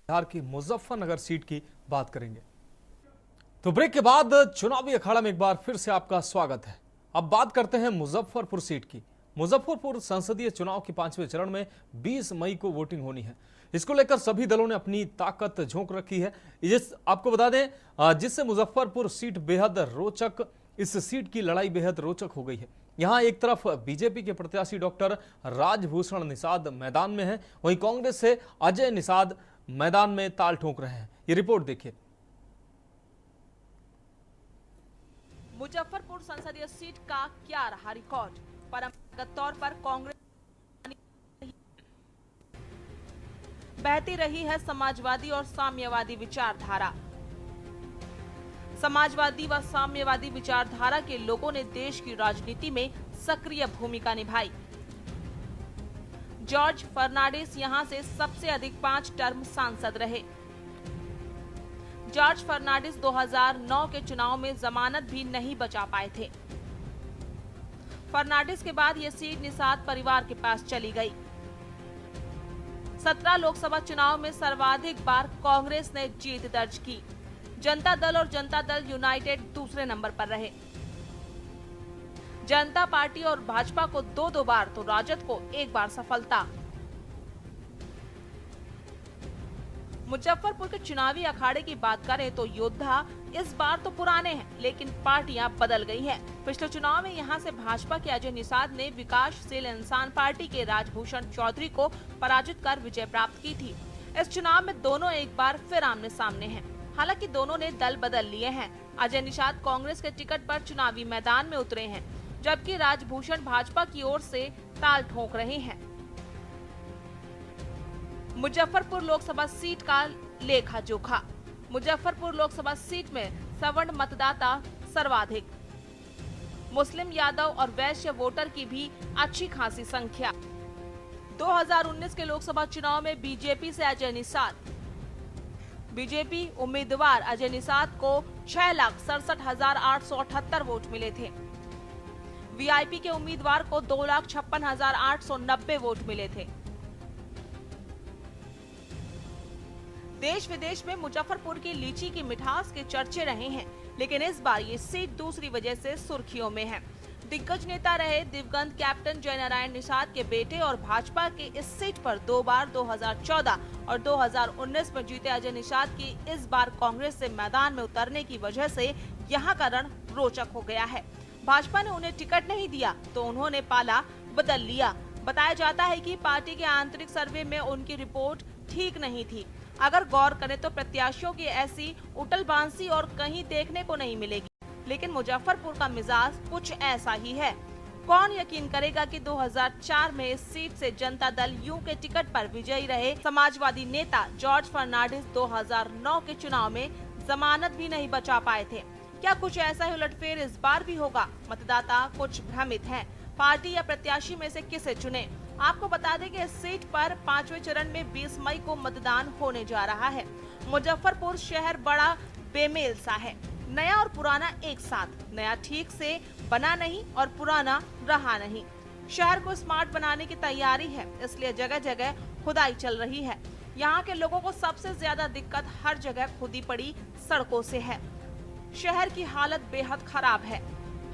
बिहार की मुजफ्फरनगर सीट की बात करेंगे। तो ब्रेक के बाद चुनावी अखाड़ा में एक बार फिर से आपका स्वागत है। अब बात करते हैं मुजफ्फरपुर सीट की। मुजफ्फरपुर संसदीय चुनाव के 5वें चरण में 20 मई को वोटिंग होनी है। इसको लेकर सभी दलों ने अपनी ताकत झोंक रखी है। आपको बता दें, जिससे मुजफ्फरपुर सीट बेहद रोचक, इस सीट की लड़ाई बेहद रोचक हो गई है। यहां एक तरफ बीजेपी के प्रत्याशी डॉक्टर राजभूषण निषाद मैदान में हैं, वहीं कांग्रेस से अजय निषाद मैदान में ताल ठोक रहे हैं। ये रिपोर्ट देखिए। मुजफ्फरपुर संसदीय सीट का क्या रहा रिकॉर्ड? परंपरागत तौर पर कांग्रेस बहती रही है समाजवादी और साम्यवादी विचारधारा। समाजवादी व साम्यवादी विचारधारा के लोगों ने देश की राजनीति में सक्रिय भूमिका निभाई। जॉर्ज फर्नांडिस यहां से सबसे अधिक 5 टर्म सांसद रहे। जॉर्ज फर्नांडिस 2009 के चुनाव में जमानत भी नहीं बचा पाए थे। फर्नांडिस के बाद यह सीट निषाद परिवार के पास चली गई। 17 लोकसभा चुनाव में सर्वाधिक बार कांग्रेस ने जीत दर्ज की। जनता दल और जनता दल यूनाइटेड दूसरे नंबर पर रहे। जनता पार्टी और भाजपा को 2-2 बार तो राजद को 1 बार सफलता। मुजफ्फरपुर के चुनावी अखाड़े की बात करें तो योद्धा इस बार तो पुराने हैं, लेकिन पार्टियां बदल गई हैं। पिछले चुनाव में यहां से भाजपा के अजय निषाद ने विकासशील इंसान पार्टी के राजभूषण चौधरी को पराजित कर विजय प्राप्त की थी। इस चुनाव में दोनों एक बार फिर आमने सामने हैं। हालांकि दोनों ने दल बदल लिए हैं। अजय निषाद कांग्रेस के टिकट पर चुनावी मैदान में उतरे हैं, जबकि राजभूषण भाजपा की ओर से ताल ठोक रहे हैं। मुजफ्फरपुर लोकसभा सीट का लेखा जोखा। मुजफ्फरपुर लोकसभा सीट में सवर्ण मतदाता सर्वाधिक, मुस्लिम, यादव और वैश्य वोटर की भी अच्छी खासी संख्या। 2019 के लोकसभा चुनाव में बीजेपी उम्मीदवार अजय निषाद को 6,67,878 वोट मिले थे। वीआईपी के उम्मीदवार को 2,56,890 वोट मिले थे। देश विदेश में मुजफ्फरपुर की लीची की मिठास के चर्चे रहे हैं, लेकिन इस बार ये सीट दूसरी वजह से सुर्खियों में है। दिग्गज नेता रहे दिवंगत कैप्टन जयनारायण निषाद के बेटे और भाजपा के इस सीट पर 2 बार 2014 और 2019 में जीते अजय निषाद की इस बार कांग्रेस से मैदान में उतरने की वजह से यहां का रण रोचक हो गया है। भाजपा ने उन्हें टिकट नहीं दिया तो उन्होंने पाला बदल लिया। बताया जाता है कि पार्टी के आंतरिक सर्वे में उनकी रिपोर्ट ठीक नहीं थी। अगर गौर करें तो प्रत्याशियों की ऐसी उटलबांसी और कहीं देखने को नहीं मिलेगी, लेकिन मुजफ्फरपुर का मिजाज कुछ ऐसा ही है। कौन यकीन करेगा कि 2004 में इस सीट से जनता दल यू के टिकट पर विजयी रहे समाजवादी नेता जॉर्ज फर्नांडिस 2009 के चुनाव में जमानत भी नहीं बचा पाए थे। क्या कुछ ऐसा ही उलटफेर इस बार भी होगा? मतदाता कुछ भ्रमित हैं। पार्टी या प्रत्याशी में से किसे चुने? आपको बता दें कि इस सीट पर 5वें चरण में 20 मई को मतदान होने जा रहा है। मुजफ्फरपुर शहर बड़ा बेमेल सा है, नया और पुराना एक साथ। नया ठीक से बना नहीं और पुराना रहा नहीं। शहर को स्मार्ट बनाने की तैयारी है, इसलिए जगह जगह खुदाई चल रही है। यहाँ के लोगों को सबसे ज्यादा दिक्कत हर जगह खुदी पड़ी सड़कों से है। शहर की हालत बेहद खराब है।